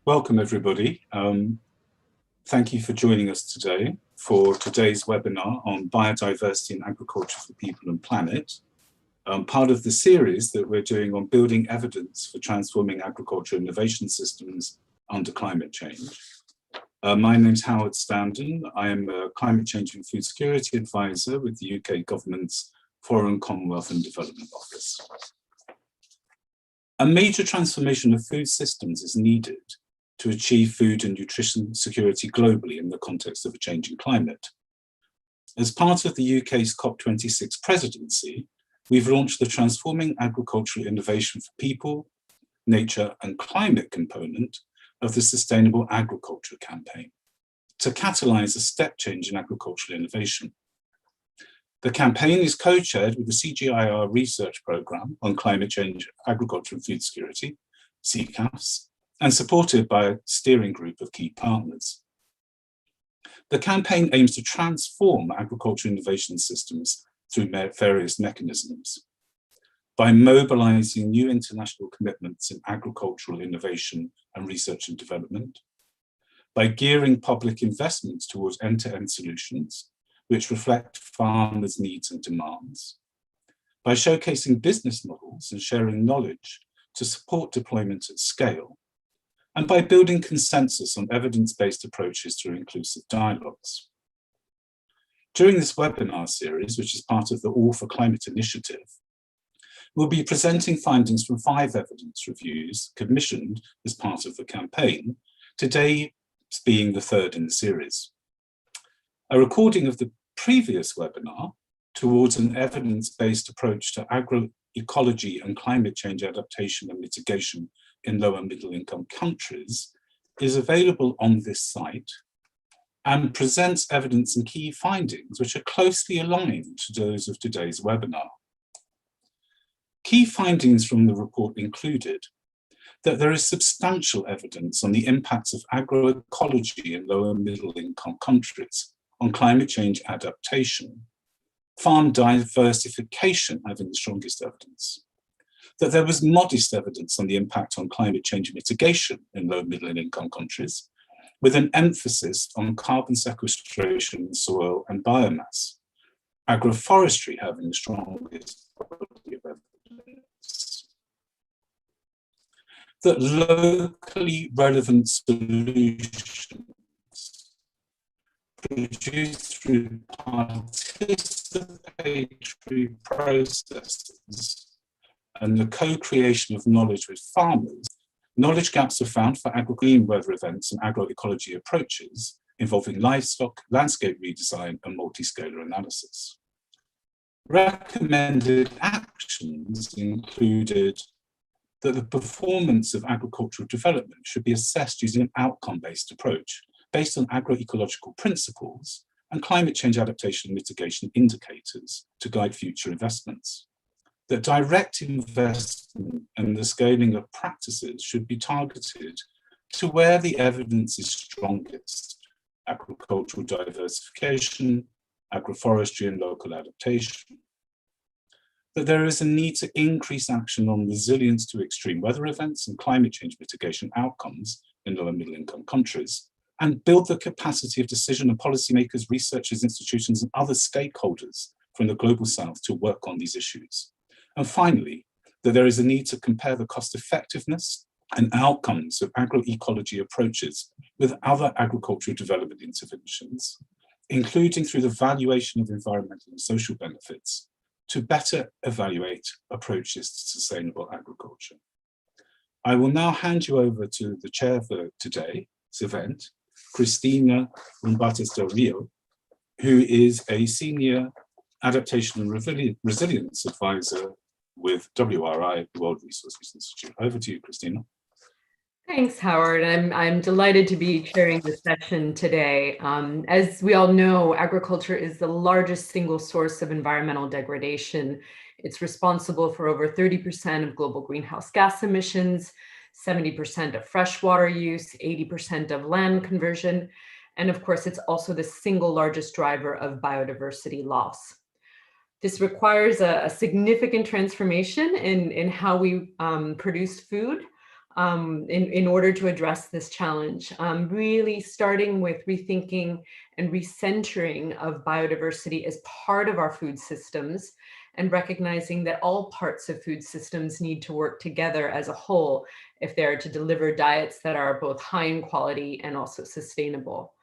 Welcome, everybody. Thank you for joining us today for today's webinar on biodiversity in agriculture for people and planet, part of the series that we're doing on building evidence for transforming agriculture innovation systems under climate change. My name's Howard Standen. I am a climate change and food security advisor with the UK government's Foreign, Commonwealth and Development Office. A major transformation of food systems is needed to achieve food and nutrition security globally in the context of a changing climate. As part of the UK's COP26 presidency, we've launched the Transforming Agricultural Innovation for People, Nature and Climate component of the Sustainable Agriculture campaign to catalyse a step change in agricultural innovation. The campaign is co-chaired with the CGIAR research programme on climate change, agriculture and food security, CCAFS, and supported by a steering group of key partners. The campaign aims to transform agricultural innovation systems through various mechanisms. By mobilising new international commitments in agricultural innovation and research and development, by gearing public investments towards end-to-end solutions, which reflect farmers' needs and demands, by showcasing business models and sharing knowledge to support deployment at scale, and by building consensus on evidence-based approaches through inclusive dialogues. During this webinar series, which is part of the All for Climate initiative, we'll be presenting findings from 5 evidence reviews commissioned as part of the campaign, today being the 3rd in the series. A recording of the previous webinar towards an evidence-based approach to agroecology and climate change adaptation and mitigation in low and middle income countries is available on this site and presents evidence and key findings which are closely aligned to those of today's webinar. Key findings from the report included that there is substantial evidence on the impacts of agroecology in low and middle income countries on climate change adaptation, farm diversification having the strongest evidence, that there was modest evidence on the impact on climate change mitigation in low, middle and income countries, with an emphasis on carbon sequestration in soil and biomass, agroforestry having the strongest body of evidence, that locally relevant solutions produced through participatory processes and the co-creation of knowledge with farmers, knowledge gaps are found for agro-green weather events and agroecology approaches involving livestock, landscape redesign, and multi-scalar analysis. Recommended actions included that the performance of agricultural development should be assessed using an outcome-based approach based on agroecological principles and climate change adaptation and mitigation indicators to guide future investments. That direct investment and the scaling of practices should be targeted to where the evidence is strongest: agricultural diversification, agroforestry and local adaptation. That there is a need to increase action on resilience to extreme weather events and climate change mitigation outcomes in low and middle income countries, and build the capacity of decision and policymakers, researchers, institutions and other stakeholders from the global south to work on these issues. And finally, that there is a need to compare the cost effectiveness and outcomes of agroecology approaches with other agricultural development interventions, including through the valuation of environmental and social benefits, to better evaluate approaches to sustainable agriculture. I will now hand you over to the chair for today's event, Cristina Rumbates del Rio, who is a senior adaptation and resilience advisor with WRI, the World Resources Institute. Over to you, Cristina. Thanks, Howard. I'm delighted to be chairing this session today. As we all know, agriculture is the largest single source of environmental degradation. It's responsible for over 30% of global greenhouse gas emissions, 70% of freshwater use, 80% of land conversion, and of course, it's also the single largest driver of biodiversity loss. This requires a significant transformation in how we produce food, in order to address this challenge, really starting with rethinking and recentering of biodiversity as part of our food systems, and recognizing that all parts of food systems need to work together as a whole if they are to deliver diets that are both high in quality and also sustainable.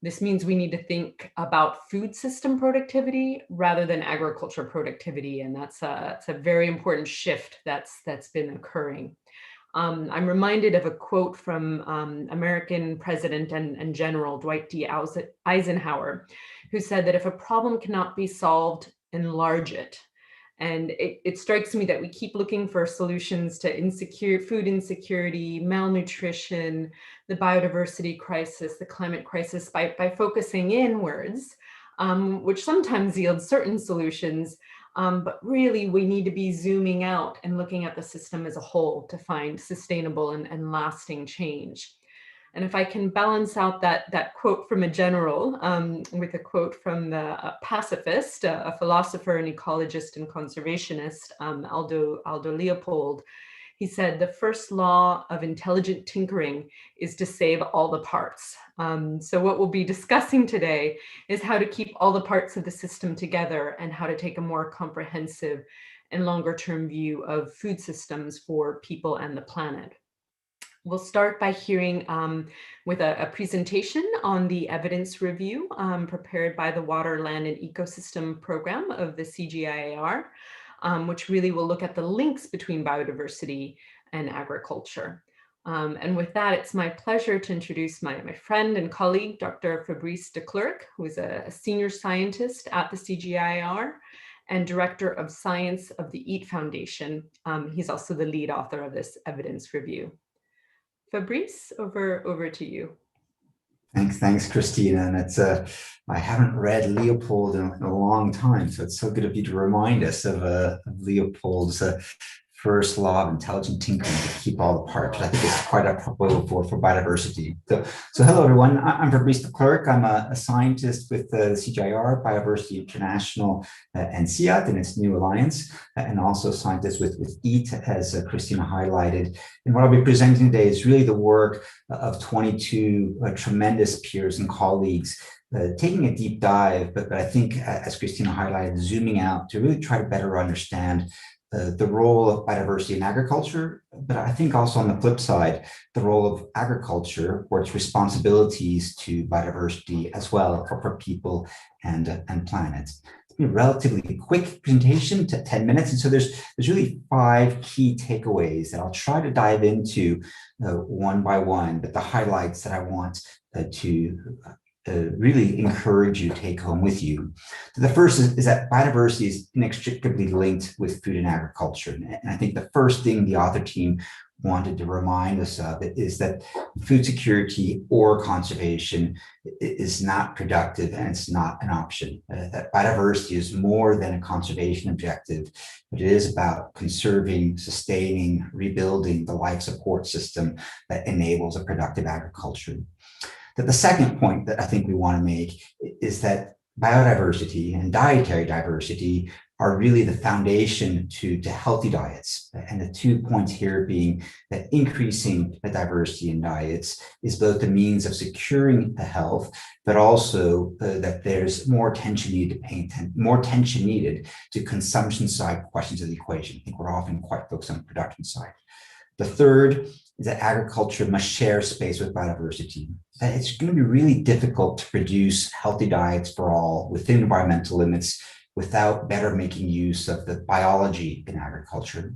This means we need to think about food system productivity rather than agriculture productivity, and that's a very important shift that's been occurring. I'm reminded of a quote from American President and General Dwight D. Eisenhower, who said that if a problem cannot be solved, enlarge it. And it strikes me that we keep looking for solutions to food insecurity, malnutrition, the biodiversity crisis, the climate crisis by focusing inwards, which sometimes yields certain solutions. But really, we need to be zooming out and looking at the system as a whole to find sustainable and lasting change. And if I can balance out that quote from a general with a quote from the pacifist, a philosopher and ecologist and conservationist, Aldo Leopold, he said, the first law of intelligent tinkering is to save all the parts. So what we'll be discussing today is how to keep all the parts of the system together and how to take a more comprehensive and longer term view of food systems for people and the planet. We'll start by hearing with a presentation on the evidence review prepared by the Water, Land and Ecosystem Program of the CGIAR, which really will look at the links between biodiversity and agriculture. And with that, it's my pleasure to introduce my friend and colleague, Dr. Fabrice de Klerk, who is a senior scientist at the CGIAR and director of science of the EAT Foundation. He's also the lead author of this evidence review. Fabrice, over to you. Thanks, Christina. And it's I haven't read Leopold in a long time, so it's so good of you to remind us of Leopold's first law of intelligent tinkering to keep all the parts. I think it's quite apropos for biodiversity. So hello, everyone. I'm Fabrice de Klerk. I'm a scientist with the CGIAR, Biodiversity International, and CIAT and its new alliance, and also scientist with EAT, as Christina highlighted. And what I'll be presenting today is really the work of 22 tremendous peers and colleagues taking a deep dive, but I think, as Christina highlighted, zooming out to really try to better understand the role of biodiversity in agriculture, but I think also on the flip side, the role of agriculture or its responsibilities to biodiversity as well for people and planets. It's a relatively quick presentation to 10 minutes, and so there's really 5 key takeaways that I'll try to dive into one by one, but the highlights that I want to really encourage you to take home with you. So the first is that biodiversity is inextricably linked with food and agriculture. And I think the first thing the author team wanted to remind us of is that food security or conservation is not productive and it's not an option. That biodiversity is more than a conservation objective, but it is about conserving, sustaining, rebuilding the life support system that enables a productive agriculture. The second point that I think we want to make is that biodiversity and dietary diversity are really the foundation to healthy diets. And the 2 points here being that increasing the diversity in diets is both a means of securing the health, but also that there's more attention needed to consumption side questions of the equation. I think we're often quite focused on the production side. The third is that agriculture must share space with biodiversity. It's going to be really difficult to produce healthy diets for all within environmental limits without better making use of the biology in agriculture.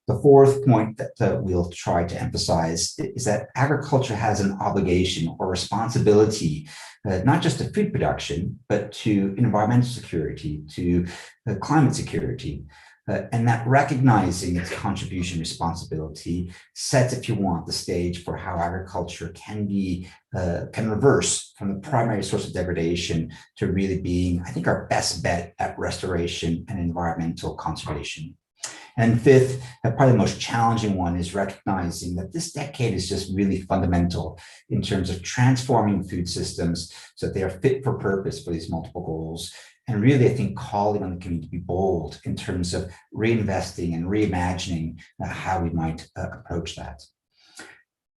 The fourth point that we'll try to emphasize is that agriculture has an obligation or responsibility, not just to food production, but to environmental security, to climate security. And that recognizing its contribution responsibility sets, if you want, the stage for how agriculture can reverse from the primary source of degradation to really being, I think, our best bet at restoration and environmental conservation. And fifth, probably the most challenging one, is recognizing that this decade is just really fundamental in terms of transforming food systems so that they are fit for purpose for these multiple goals. And really, I think calling on the community to be bold in terms of reinvesting and reimagining how we might approach that.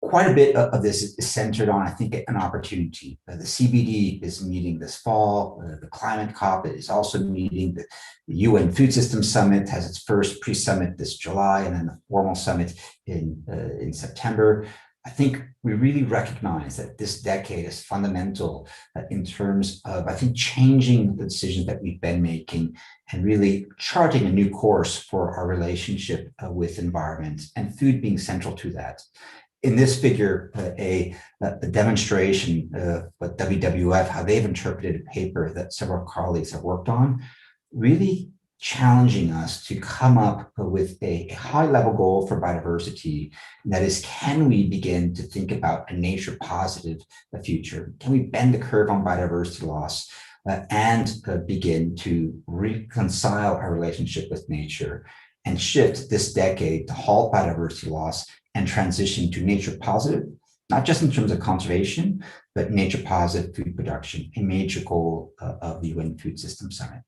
Quite a bit of this is centered on, I think, an opportunity. The CBD is meeting this fall. The Climate COP is also meeting. The UN Food Systems Summit has its first pre-summit this July, and then the formal summit in September. I think we really recognize that this decade is fundamental in terms of, I think, changing the decisions that we've been making and really charting a new course for our relationship with environment, and food being central to that. In this figure, a demonstration of what WWF, how they've interpreted a paper that several colleagues have worked on, really challenging us to come up with a high-level goal for biodiversity. And that is, can we begin to think about a nature-positive future? Can we bend the curve on biodiversity loss and begin to reconcile our relationship with nature and shift this decade to halt biodiversity loss and transition to nature positive, not just in terms of conservation, but nature positive food production, a major goal of the UN Food Systems Summit.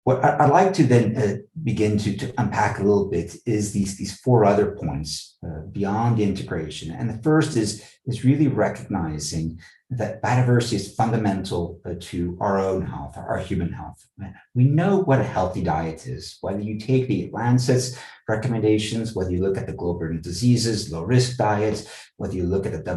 What I'd like to then begin to unpack a little bit is these four other points beyond the integration. And the first is really recognizing that biodiversity is fundamental to our own health, our human health. We know what a healthy diet is, whether you take the Lancet's recommendations, whether you look at the global burden of diseases, low risk diets, whether you look at the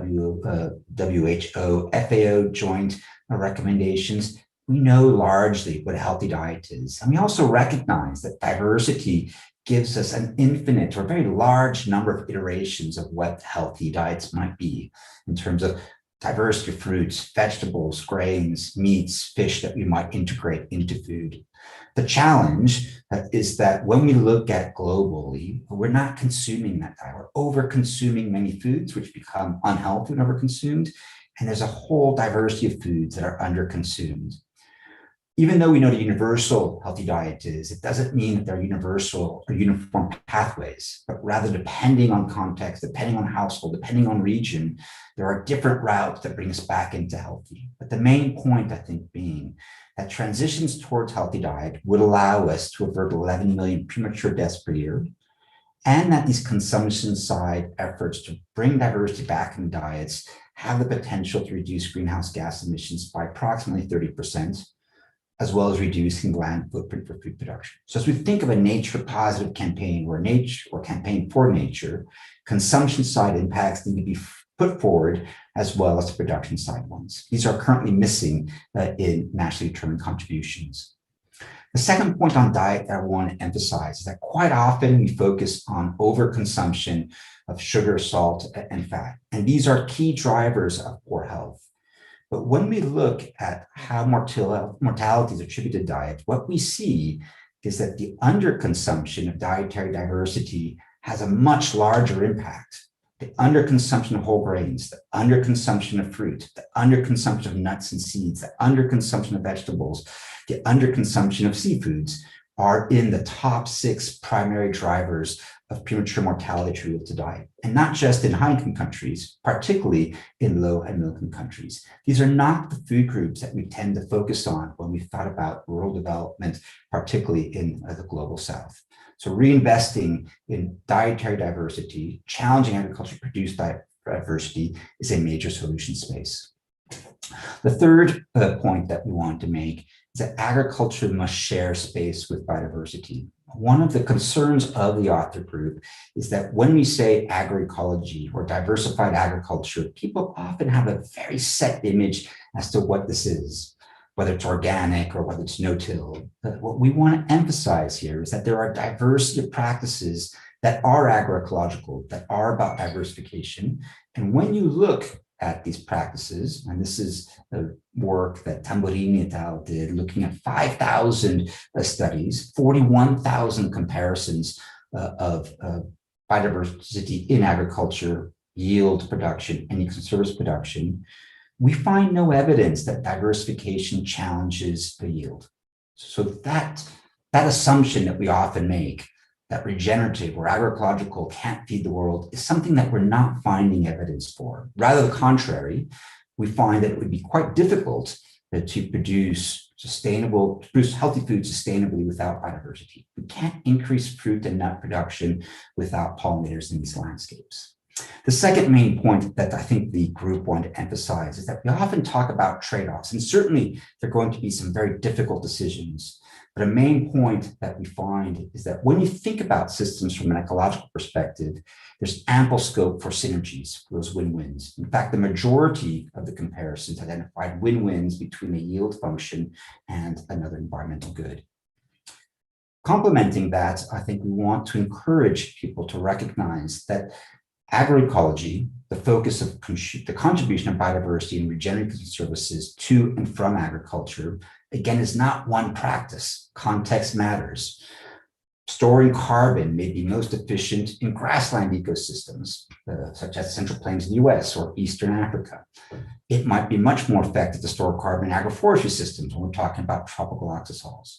WHO, FAO joint recommendations. We know largely what a healthy diet is. And we also recognize that diversity gives us an infinite or very large number of iterations of what healthy diets might be in terms of diversity of fruits, vegetables, grains, meats, fish that we might integrate into food. The challenge is that when we look at globally, we're not consuming that diet. We're over-consuming many foods, which become unhealthy when over-consumed. And there's a whole diversity of foods that are under-consumed. Even though we know what a universal healthy diet is, it doesn't mean that they're universal or uniform pathways, but rather depending on context, depending on household, depending on region, there are different routes that bring us back into healthy. But the main point, I think, being that transitions towards healthy diet would allow us to avert 11 million premature deaths per year, and that these consumption side efforts to bring diversity back in diets have the potential to reduce greenhouse gas emissions by approximately 30%. As well as reducing the land footprint for food production. So as we think of a nature positive campaign or campaign for nature, consumption side impacts need to be put forward as well as the production side ones. These are currently missing in nationally determined contributions. The second point on diet that I want to emphasize is that quite often we focus on overconsumption of sugar, salt, and fat. And these are key drivers of poor health. But when we look at how mortality is attributed to diet, what we see is that the underconsumption of dietary diversity has a much larger impact. The underconsumption of whole grains, the underconsumption of fruit, the underconsumption of nuts and seeds, the underconsumption of vegetables, the underconsumption of seafoods are in the top 6 primary drivers of premature mortality attributed to diet, and not just in high-income countries, particularly in low and middle-income countries. These are not the food groups that we tend to focus on when we thought about rural development, particularly in the global south. So reinvesting in dietary diversity, challenging agriculture to produce diversity is a major solution space. The third point that we want to make is that agriculture must share space with biodiversity. One of the concerns of the author group is that when we say agroecology or diversified agriculture, people often have a very set image as to what this is, whether it's organic or whether it's no-till. But what we want to emphasize here is that there are diversity of practices that are agroecological, that are about diversification. And when you look at these practices, and this is the work that Tamburini et al. Did, looking at 5,000 studies, 41,000 comparisons of biodiversity in agriculture, yield production, and service production, we find no evidence that diversification challenges the yield. So that assumption that we often make, that regenerative or agroecological can't feed the world, is something that we're not finding evidence for. Rather the contrary, we find that it would be quite difficult to produce healthy food sustainably without biodiversity. We can't increase fruit and nut production without pollinators in these landscapes. The second main point that I think the group wanted to emphasize is that we often talk about trade-offs, and certainly there are going to be some very difficult decisions. But a main point that we find is that when you think about systems from an ecological perspective, there's ample scope for synergies, for those win-wins. In fact, the majority of the comparisons identified win-wins between a yield function and another environmental good. Complementing that, I think we want to encourage people to recognize that agroecology, the focus of the contribution of biodiversity and regenerative services to and from agriculture, again, is not one practice. Context matters. Storing carbon may be most efficient in grassland ecosystems, such as Central Plains in the US or Eastern Africa. It might be much more effective to store carbon in agroforestry systems when we're talking about tropical oxasols.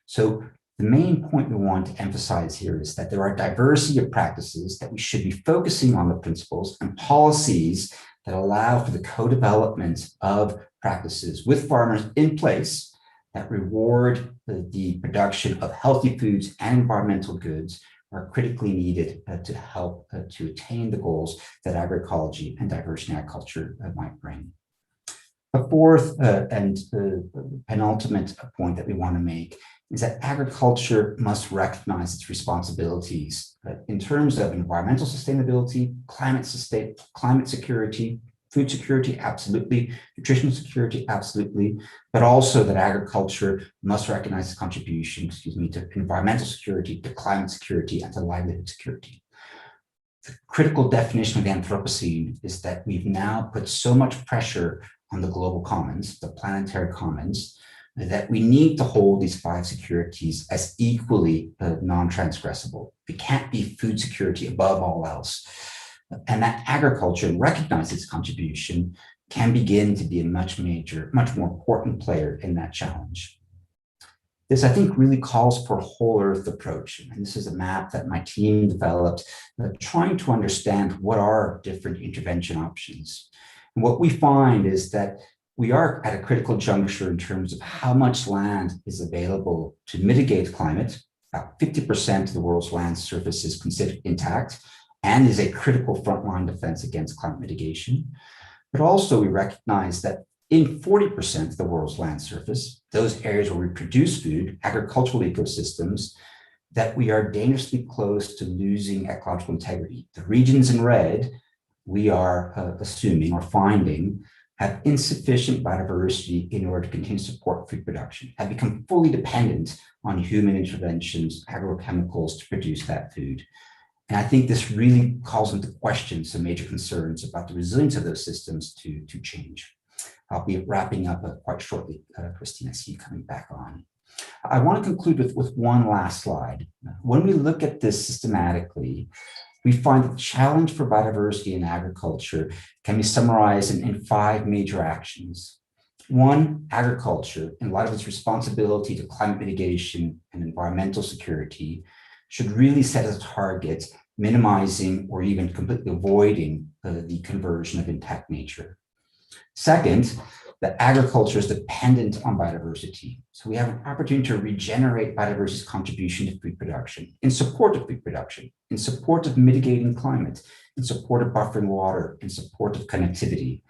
So the main point we want to emphasize here is that there are a diversity of practices that we should be focusing on the principles and policies that allow for the co-development of practices with farmers in place that reward the production of healthy foods and environmental goods are critically needed to help to attain the goals that agroecology and diversity in agriculture might bring. The fourth and penultimate point that we want to make is that agriculture must recognize its responsibilities in terms of environmental sustainability, climate security, food security, absolutely, nutritional security, absolutely, but also that agriculture must recognize its contribution, to environmental security, to climate security, and to livelihood security. The critical definition of the Anthropocene is that we've now put so much pressure on the global commons, the planetary commons, that we need to hold these 5 securities as equally non-transgressible. We can't be food security above all else. And that agriculture, and recognize its contribution, can begin to be a much more important player in that challenge. This, I think, really calls for a whole earth approach. And this is a map that my team developed, trying to understand what are different intervention options. And what we find is that we are at a critical juncture in terms of how much land is available to mitigate climate. About 50% of the world's land surface is considered intact and is a critical frontline defense against climate mitigation. But also we recognize that in 40% of the world's land surface, those areas where we produce food, agricultural ecosystems, that we are dangerously close to losing ecological integrity. The regions in red, we are assuming or finding have insufficient biodiversity in order to continue to support food production, have become fully dependent on human interventions, agrochemicals to produce that food. And I think this really calls into question some major concerns about the resilience of those systems to change. I'll be wrapping up quite shortly, Christine, I see you coming back on. I want to conclude with one last slide. When we look at this systematically, we find that the challenge for biodiversity in agriculture can be summarized in 5 major actions. 1, agriculture, in light of its responsibility to climate mitigation and environmental security, should really set as a target minimizing or even completely avoiding the conversion of intact nature. Second, that agriculture is dependent on biodiversity. So we have an opportunity to regenerate biodiversity's contribution to food production, in support of food production, in support of mitigating climate, in support of buffering water, in support of connectivity.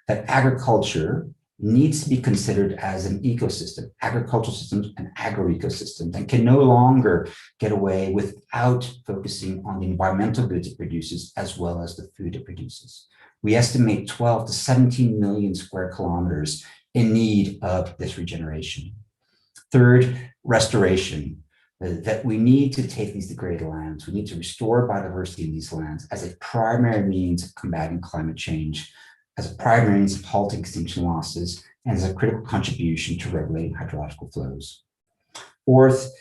That agriculture needs to be considered as an ecosystem, agricultural systems and agroecosystems, and can no longer get away without focusing on the environmental goods it produces as well as the food it produces. We estimate 12 to 17 million square kilometers in need of this regeneration. Third, restoration, that we need to take these degraded lands. We need to restore biodiversity in these lands as a primary means of combating climate change, as a primary means of halting extinction losses, and as a critical contribution to regulating hydrological flows. Fourth,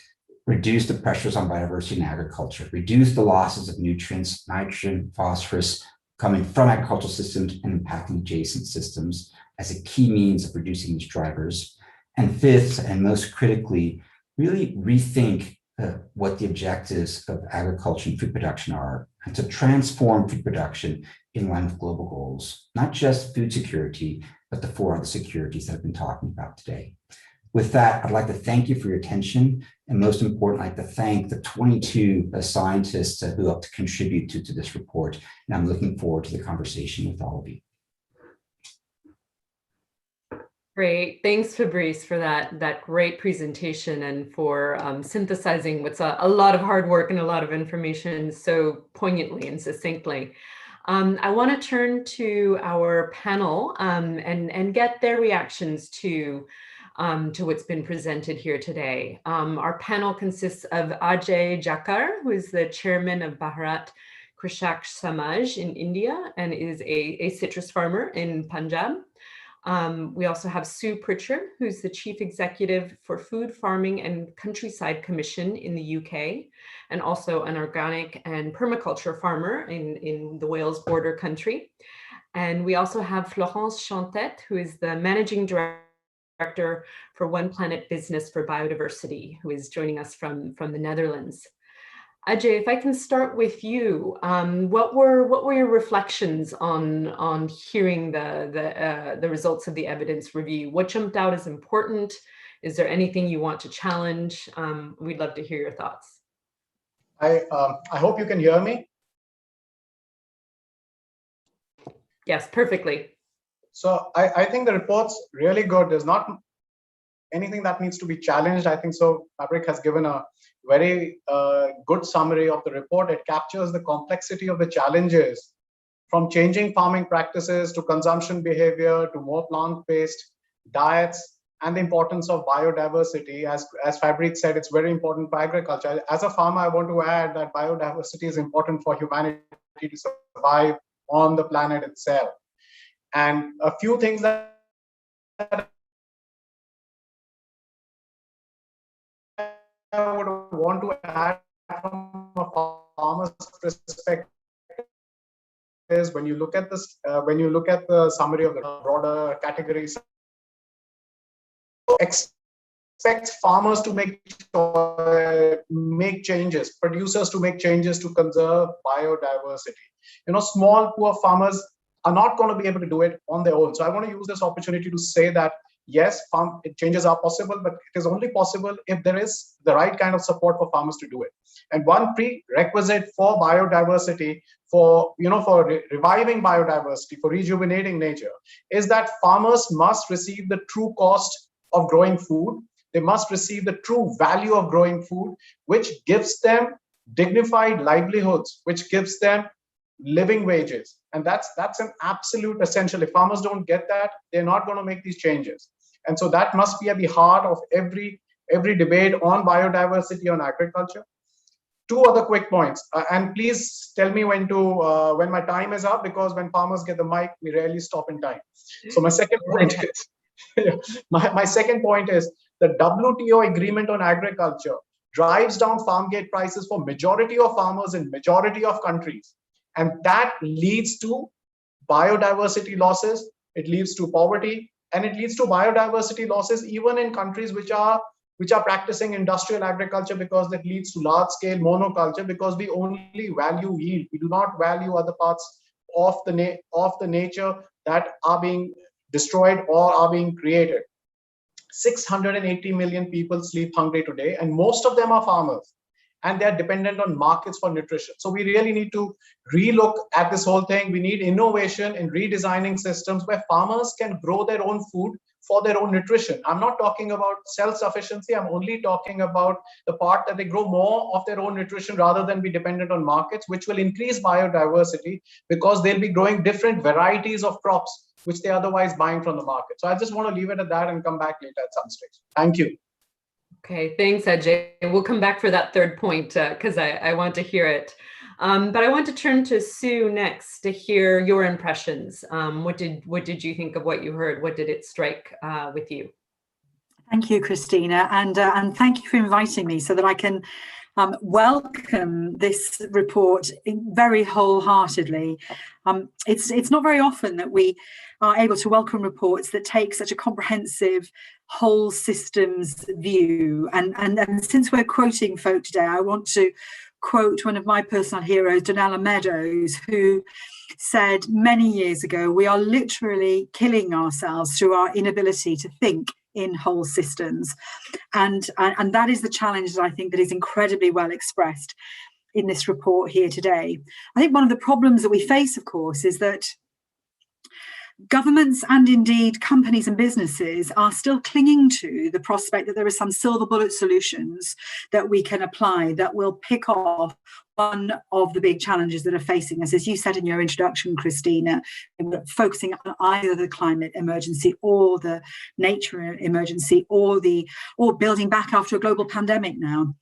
reduce the pressures on biodiversity in agriculture, reduce the losses of nutrients, nitrogen, phosphorus, coming from agricultural systems and impacting adjacent systems as a key means of reducing these drivers. And fifth, and most critically, really rethink what the objectives of agriculture and food production are, and to transform food production in line with global goals, not just food security, but the 4 other securities that I've been talking about today. With that, I'd like to thank you for your attention, and most importantly, I'd like to thank the 22 scientists who helped to contribute to this report, and I'm looking forward to the conversation with all of you. Great. Thanks, Fabrice, for that great presentation and for synthesizing what's a lot of hard work and a lot of information so poignantly and succinctly. I want to turn to our panel and get their reactions to what's been presented here today. Our panel consists of Ajay Jakar, who is the chairman of Bharat Krishak Samaj in India and is a citrus farmer in Punjab. We also have Sue Pritchard, who's the Chief Executive for Food Farming and Countryside Commission in the UK, and also an organic and permaculture farmer in the Wales border country. And we also have Florence Chantet, who is the Managing Director for One Planet Business for Biodiversity, who is joining us from the Netherlands. Ajay, if I can start with you, what were your reflections on hearing the results of the evidence review? What jumped out as important? Is there anything you want to challenge? We'd love to hear your thoughts. I hope you can hear me. Yes, perfectly. So I think the report's really good. There's not anything that needs to be challenged. I think so. Fabric has given a very good summary of the report. It captures the complexity of the challenges from changing farming practices to consumption behavior to more plant-based diets and the importance of biodiversity. As Fabric said, it's very important for agriculture. As a farmer, I want to add that biodiversity is important for humanity to survive on the planet itself. And a few things that I would want to add from a farmer's perspective is when you look at this, when you look at the summary of the broader categories, expect farmers to make changes, producers to make changes to conserve biodiversity. You know, small poor farmers are not going to be able to do it on their own. So I want to use this opportunity to say that yes, changes are possible, but it is only possible if there is the right kind of support for farmers to do it. And one prerequisite for biodiversity, for reviving biodiversity, for rejuvenating nature, is that farmers must receive the true cost of growing food. They must receive the true value of growing food, which gives them dignified livelihoods, which gives them living wages. And that's an absolute essential. If farmers don't get that, they're not going to make these changes. And so that must be at the heart of every debate on biodiversity, on agriculture. Two other quick points, and please tell me when my time is up, because when farmers get the mic, we rarely stop in time. So my second point is, my second point is the WTO agreement on agriculture drives down farm gate prices for majority of farmers in majority of countries. And that leads to biodiversity losses, it leads to poverty, and it leads to biodiversity losses even in countries which are practicing industrial agriculture, because that leads to large-scale monoculture, because we only value yield. We do not value other parts of the nature that are being destroyed or are being created. 680 million people sleep hungry today, and most of them are farmers. And they're dependent on markets for nutrition. So we really need to relook at this whole thing. We need innovation in redesigning systems where farmers can grow their own food for their own nutrition. I'm not talking about self-sufficiency. I'm only talking about the part that they grow more of their own nutrition rather than be dependent on markets, which will increase biodiversity because they'll be growing different varieties of crops, which they're otherwise buying from the market. So I just want to leave it at that and come back later at some stage. Thank you. Okay, thanks, Ajay. We'll come back for that third point because I want to hear it. But I want to turn to Sue next to hear your impressions. What did you think of what you heard? What did it strike with you? Thank you, Christina, and thank you for inviting me so that I can welcome this report very wholeheartedly. It's not very often that we are able to welcome reports that take such a comprehensive, whole systems view. And since we're quoting folk today, I want to quote one of my personal heroes, Donella Meadows, who said many years ago, we are literally killing ourselves through our inability to think in whole systems. And that is the challenge that I think that is incredibly well expressed in this report here today. I think one of the problems that we face, of course, is that governments and indeed companies and businesses are still clinging to the prospect that there are some silver bullet solutions that we can apply that will pick off one of the big challenges that are facing us. As you said in your introduction, Christina, focusing on either the climate emergency or the nature emergency or building back after a global pandemic now.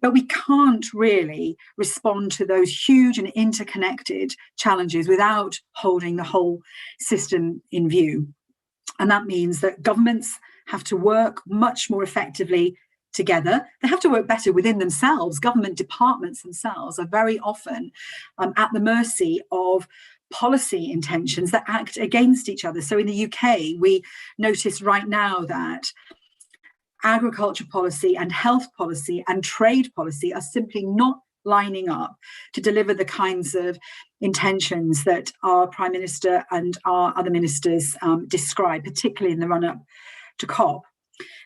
But we can't really respond to those huge and interconnected challenges without holding the whole system in view. And that means that governments have to work much more effectively together. They have to work better within themselves. Government departments themselves are very often at the mercy of policy intentions that act against each other. So in the UK, we notice right now that agriculture policy and health policy and trade policy are simply not lining up to deliver the kinds of intentions that our Prime Minister and our other ministers describe, particularly in the run-up to COP.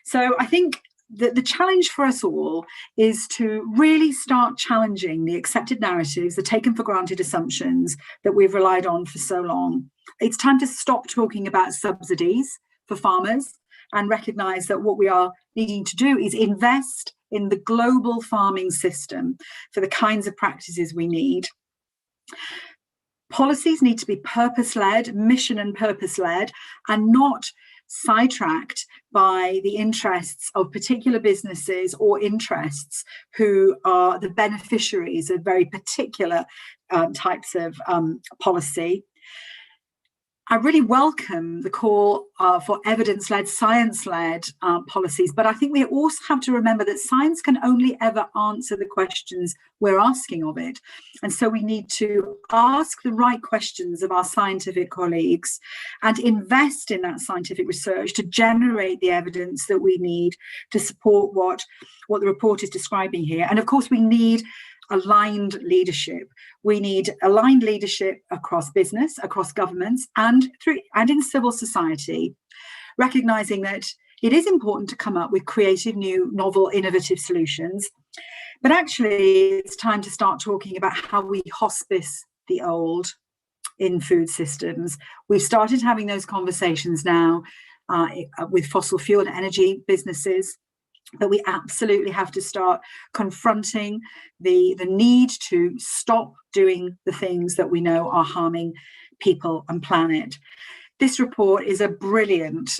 So I think the challenge for us all is to really start challenging the accepted narratives, the taken for granted assumptions that we've relied on for so long. It's time to stop talking about subsidies for farmers and recognise that what we are needing to do is invest in the global farming system for the kinds of practices we need. Policies need to be purpose-led, mission and purpose-led, and not sidetracked by the interests of particular businesses or interests who are the beneficiaries of very particular types of policy. I really welcome the call for evidence-led, science-led policies, but I think we also have to remember that science can only ever answer the questions we're asking of it. And so we need to ask the right questions of our scientific colleagues and invest in that scientific research to generate the evidence that we need to support what the report is describing here. And of course, we need aligned leadership. We need aligned leadership across business, across governments, and in civil society, recognizing that it is important to come up with creative, new, novel, innovative solutions. But actually, it's time to start talking about how we hospice the old in food systems. We've started having those conversations now with fossil fuel and energy businesses. But we absolutely have to start confronting the need to stop doing the things that we know are harming people and planet. This report is a brilliant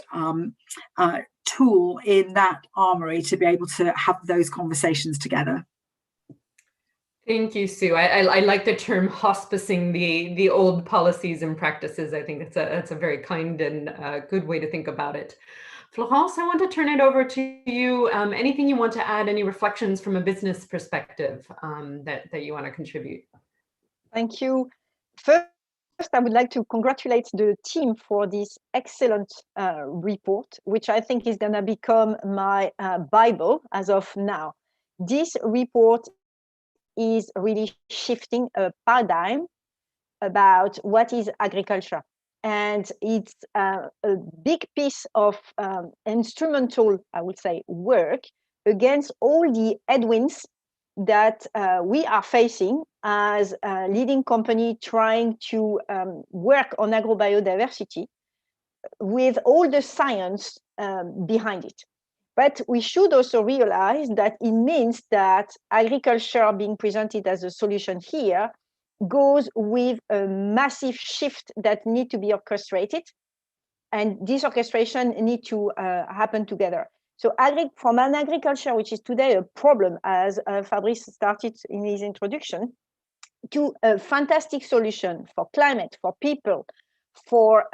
tool in that armory to be able to have those conversations together. Thank you, Sue. I like the term hospicing the old policies and practices. I think it's a very kind and good way to think about it. Florence, I want to turn it over to you. Anything you want to add, any reflections from a business perspective that you want to contribute? Thank you. First, I would like to congratulate the team for this excellent report, which I think is going to become my Bible as of now. This report is really shifting a paradigm about what is agriculture. And it's a big piece of instrumental, I would say, work against all the headwinds that we are facing as a leading company trying to work on agrobiodiversity with all the science behind it. But we should also realize that it means that agriculture being presented as a solution here goes with a massive shift that need to be orchestrated, and this orchestration need to happen together. So from an agriculture, which is today a problem, as Fabrice started in his introduction, to a fantastic solution for climate, for people, for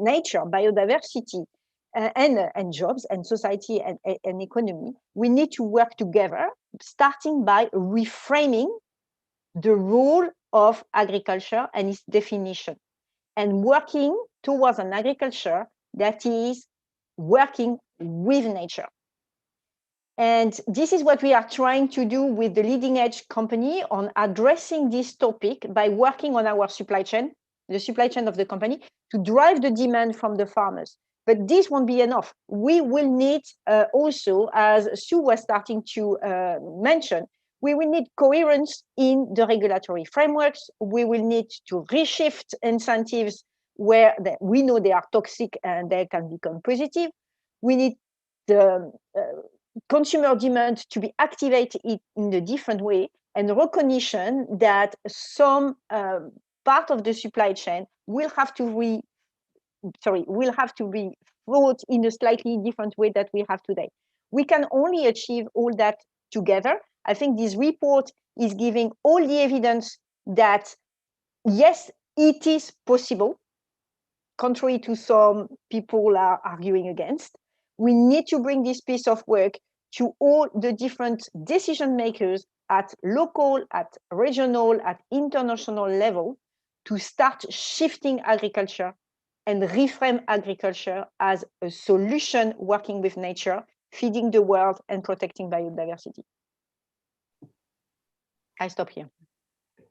nature, biodiversity, and jobs, and society and economy, we need to work together, starting by reframing the role of agriculture and its definition, and working towards an agriculture that is working with nature. And this is what we are trying to do with the leading edge company on addressing this topic by working on our supply chain, the supply chain of the company, to drive the demand from the farmers. But this won't be enough. We will need also, as Sue was starting to mention, we will need coherence in the regulatory frameworks. We will need to reshift incentives where we know they are toxic and they can become positive. We need the consumer demand to be activated in a different way, and recognition that some part of the supply chain will have to be thought in a slightly different way that we have today. We can only achieve all that together. I think this report is giving all the evidence that, yes, it is possible, contrary to some people are arguing against. We need to bring this piece of work to all the different decision makers at local, at regional, at international level to start shifting agriculture and reframe agriculture as a solution working with nature, feeding the world and protecting biodiversity. I stop here.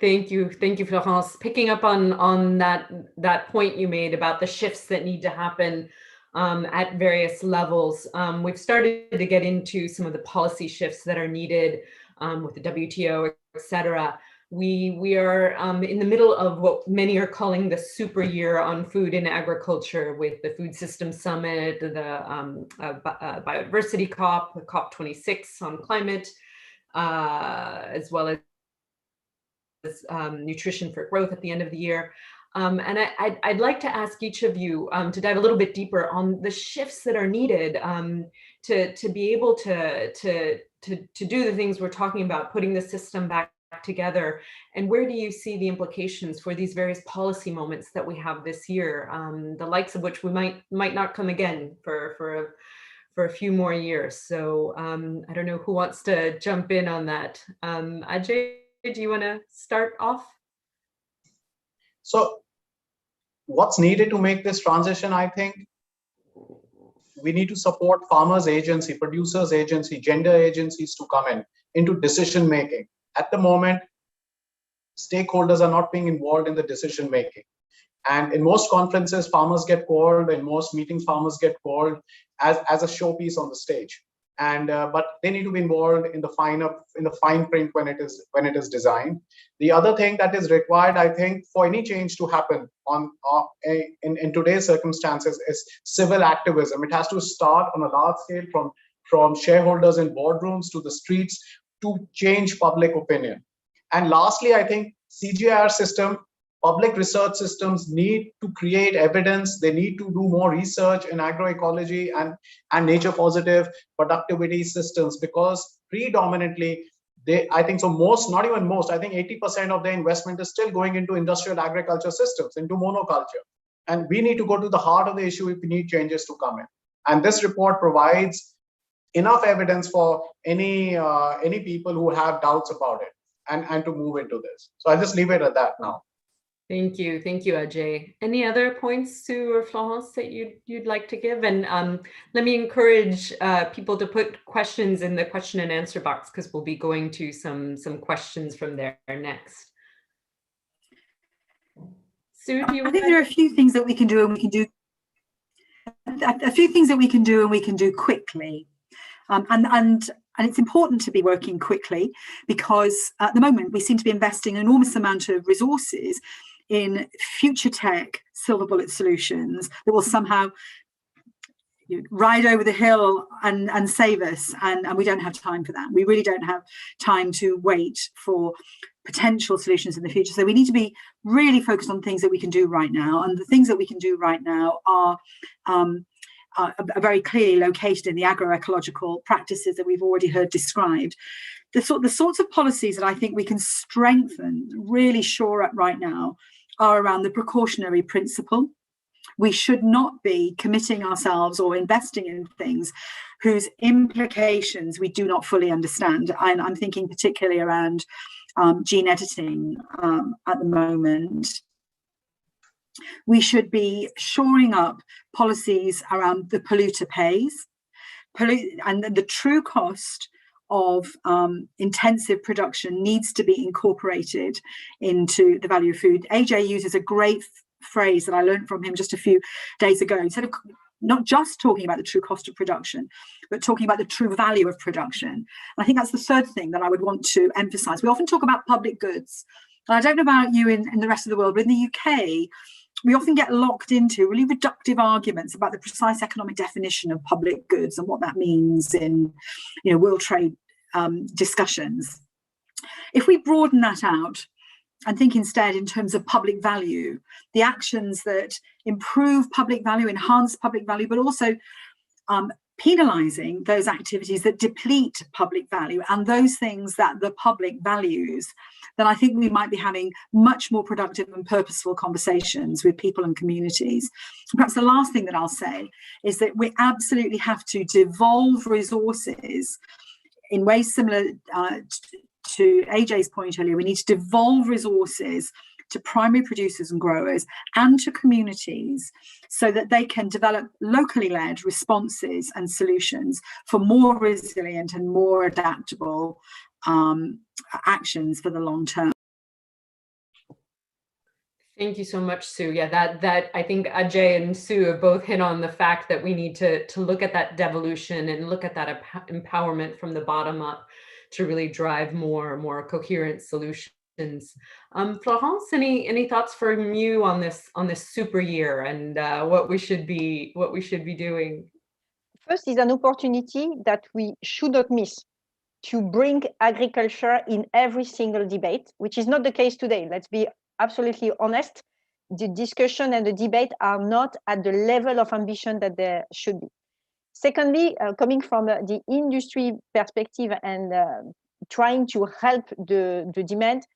Thank you, Florence. Picking up on that point you made about the shifts that need to happen at various levels. We've started to get into some of the policy shifts that are needed with the WTO, et cetera. We are in the middle of what many are calling the super year on food and agriculture, with the Food Systems Summit, the Biodiversity COP, the COP26 on climate, as well as nutrition for growth at the end of the year. And I'd like to ask each of you to dive a little bit deeper on the shifts that are needed to be able to do the things we're talking about, putting the system back together. And where do you see the implications for these various policy moments that we have this year, the likes of which we might not come again for a few more years? So I don't know who wants to jump in on that. Ajay, do you want to start off? So what's needed to make this transition, I think, we need to support farmers' agency, producers' agency, gender agencies to come into decision making. At the moment, stakeholders are not being involved in the decision making. And in most conferences, farmers get called, in most meetings, farmers get called as a showpiece on the stage. And but they need to be involved in the fine print when it is designed. The other thing that is required, I think, for any change to happen in today's circumstances is civil activism. It has to start on a large scale from shareholders in boardrooms to the streets to change public opinion. And lastly, I think CGIAR system, public research systems need to create evidence. They need to do more research in agroecology and nature positive productivity systems, because predominantly I think most, not even most, I think 80% of their investment is still going into industrial agriculture systems, into monoculture. And we need to go to the heart of the issue if we need changes to come in. And this report provides enough evidence for any people who have doubts about it and to move into this. So I'll just leave it at that now. Thank you, Ajay. Any other points, Sue or Florence, that you'd like to give? And let me encourage people to put questions in the question and answer box, because we'll be going to some questions from there next. Sue, do you? I think there are a few things that we can do, and we can do a few things that we can do, and we can do quickly. And it's important to be working quickly, because at the moment we seem to be investing an enormous amount of resources in future tech silver bullet solutions that will somehow ride over the hill and save us, and we don't have time for that. We really don't have time to wait for potential solutions in the future. So we need to be really focused on things that we can do right now, and the things that we can do right now are very clearly located in the agroecological practices that we've already heard described. The sorts of policies that I think we can strengthen, really shore up right now, are around the precautionary principle. We should not be committing ourselves or investing in things whose implications we do not fully understand. I'm thinking particularly around gene editing at the moment. We should be shoring up policies around the polluter pays. and the true cost of intensive production needs to be incorporated into the value of food. AJ uses a great phrase that I learned from him just a few days ago. Instead of not just talking about the true cost of production, but talking about the true value of production. And I think that's the third thing that I would want to emphasize. We often talk about public goods. And I don't know about you in the rest of the world, but in the UK, we often get locked into really reductive arguments about the precise economic definition of public goods and what that means in, world trade discussions. If we broaden that out and think instead in terms of public value, the actions that improve public value, enhance public value, but also penalising those activities that deplete public value and those things that the public values, then I think we might be having much more productive and purposeful conversations with people and communities. Perhaps the last thing that I'll say is that we absolutely have to devolve resources in ways similar to AJ's point earlier. We need to devolve resources to primary producers and growers and to communities so that they can develop locally led responses and solutions for more resilient and more adaptable actions for the long term. Thank you so much, Sue. Yeah, that I think Ajay and Sue have both hit on the fact that we need to look at that devolution and look at that empowerment from the bottom up to really drive more coherent solutions. Florence, any thoughts from you on this super year and what we should be doing? First is an opportunity that we should not miss to bring agriculture in every single debate, which is not the case today. Let's be absolutely honest. The discussion and the debate are not at the level of ambition that there should be. Secondly, coming from the industry perspective and trying to help the demand,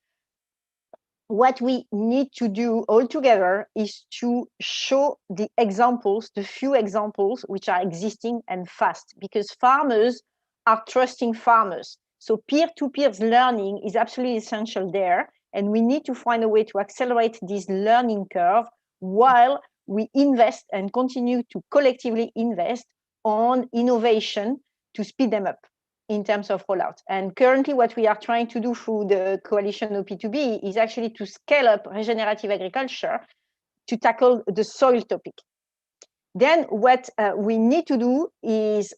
what we need to do all together is to show the examples, the few examples which are existing and fast, because farmers are trusting farmers. So peer-to-peer learning is absolutely essential there. And we need to find a way to accelerate this learning curve while we invest and continue to collectively invest on innovation to speed them up in terms of rollout. And currently what we are trying to do through the coalition OP2B is actually to scale up regenerative agriculture to tackle the soil topic. Then what we need to do is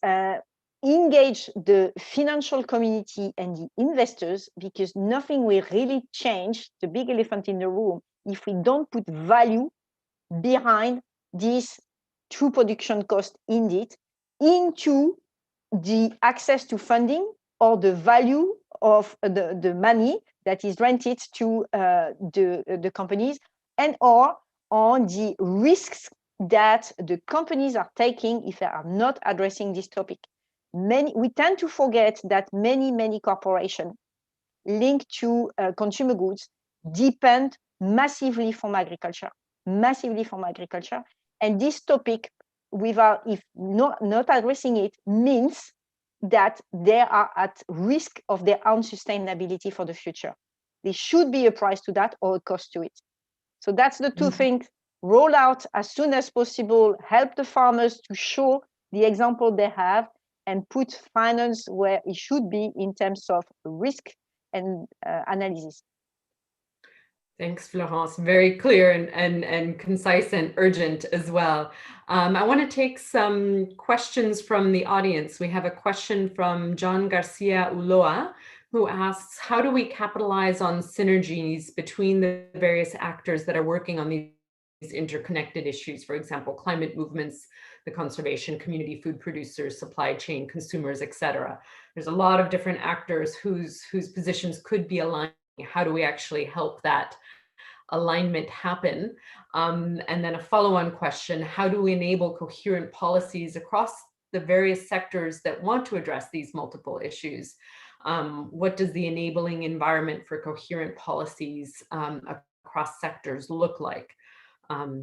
engage the financial community and the investors, because nothing will really change the big elephant in the room if we don't put value behind this true production cost indeed into the access to funding or the value of the money that is rented to the companies, and or on the risks that the companies are taking if they are not addressing this topic. We tend to forget that many corporations linked to consumer goods depend massively from agriculture. And this topic, if not addressing it, means that they are at risk of their own sustainability for the future. There should be a price to that or a cost to it. So that's the two things. Roll out as soon as possible, help the farmers to show the example they have, and put finance where it should be in terms of risk and analysis. Thanks, Florence. Very clear and concise and urgent as well. I want to take some questions from the audience. We have a question from John Garcia Uloa, who asks, how do we capitalize on synergies between the various actors that are working on these interconnected issues, for example, climate movements, the conservation, community food producers, supply chain, consumers, etc. There's a lot of different actors whose positions could be aligned. How do we actually help that alignment happen? And then a follow-on question, how do we enable coherent policies across the various sectors that want to address these multiple issues? What does the enabling environment for coherent policies across sectors look like?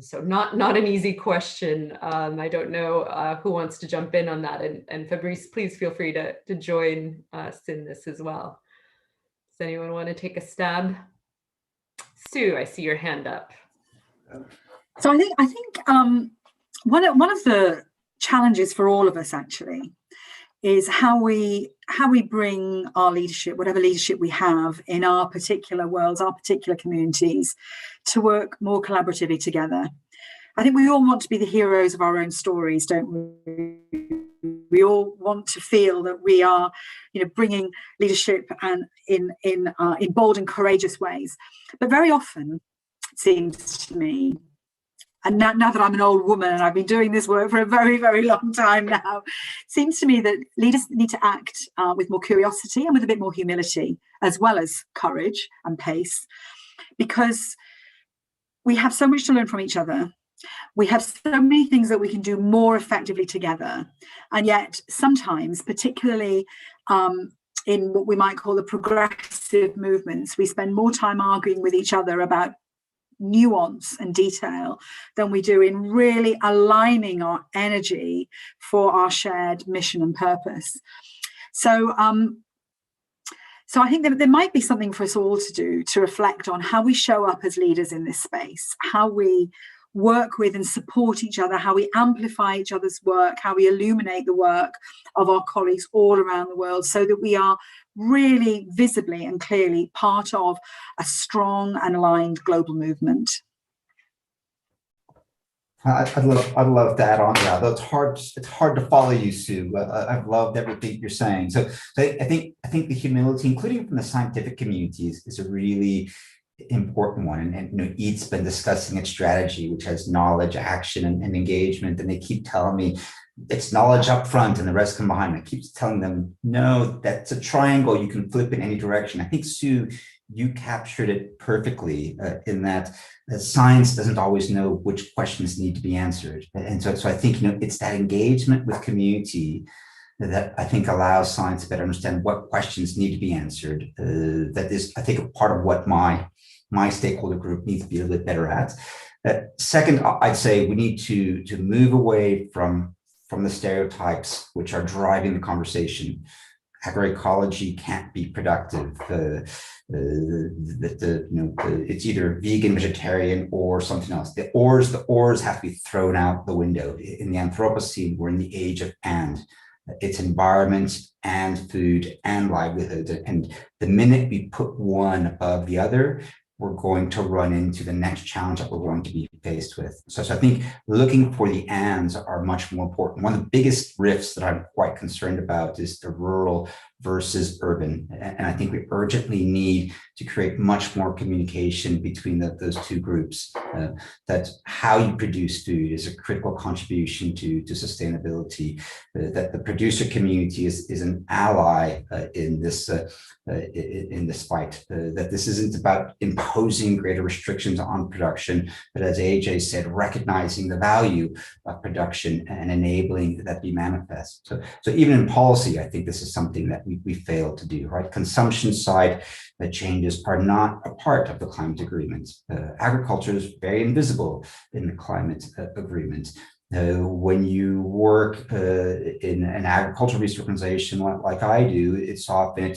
So not an easy question. I don't know who wants to jump in on that. And Fabrice, please feel free to join us in this as well. Does anyone want to take a stab? Sue, I see your hand up. So I think one of the challenges for all of us actually is how we bring our leadership, whatever leadership we have in our particular worlds, our particular communities, to work more collaboratively together. I think we all want to be the heroes of our own stories, don't we? We all want to feel that we are, bringing leadership and in bold and courageous ways. But very often, it seems to me, and now that I'm an old woman and I've been doing this work for a very, very long time now, it seems to me that leaders need to act with more curiosity and with a bit more humility, as well as courage and pace, because we have so much to learn from each other. We have so many things that we can do more effectively together. And yet sometimes, particularly in what we might call the progressive movements, we spend more time arguing with each other about nuance and detail than we do in really aligning our energy for our shared mission and purpose. So I think that there might be something for us all to do to reflect on how we show up as leaders in this space, how we work with and support each other, how we amplify each other's work, how we illuminate the work of our colleagues all around the world, so that we are really visibly and clearly part of a strong and aligned global movement. I'd love to add on to that. Though it's hard to follow you, Sue. I've loved everything you're saying. So I think the humility, including from the scientific communities, is a really important one. And EAT's been discussing its strategy, which has knowledge, action, and engagement. And they keep telling me it's knowledge up front and the rest come behind. I keep telling them, no, that's a triangle. You can flip in any direction. I think, Sue, you captured it perfectly in that science doesn't always know which questions need to be answered. And so I think, it's that engagement with community that I think allows science to better understand what questions need to be answered. That is, I think, a part of what my stakeholder group needs to be a little bit better at. Second, I'd say we need to move away from the stereotypes which are driving the conversation. Agroecology can't be productive. It's either vegan, vegetarian, or something else. The ors have to be thrown out the window. In the Anthropocene, we're in the age of and. It's environment and food and livelihood. And the minute we put one above the other, we're going to run into the next challenge that we're going to be faced with. So I think looking for the ands are much more important. One of the biggest rifts that I'm quite concerned about is the rural versus urban. And I think we urgently need to create much more communication between those two groups. That how you produce food is a critical contribution to sustainability. That the producer community is an ally in this fight. That this isn't about imposing greater restrictions on production, but as AJ said, recognizing the value of production and enabling that be manifest. So even in policy, I think this is something that we fail to do, right? Consumption side changes are not a part of the climate agreement. Agriculture is very invisible in the climate agreement. When you work in an agricultural research organization like I do, it's often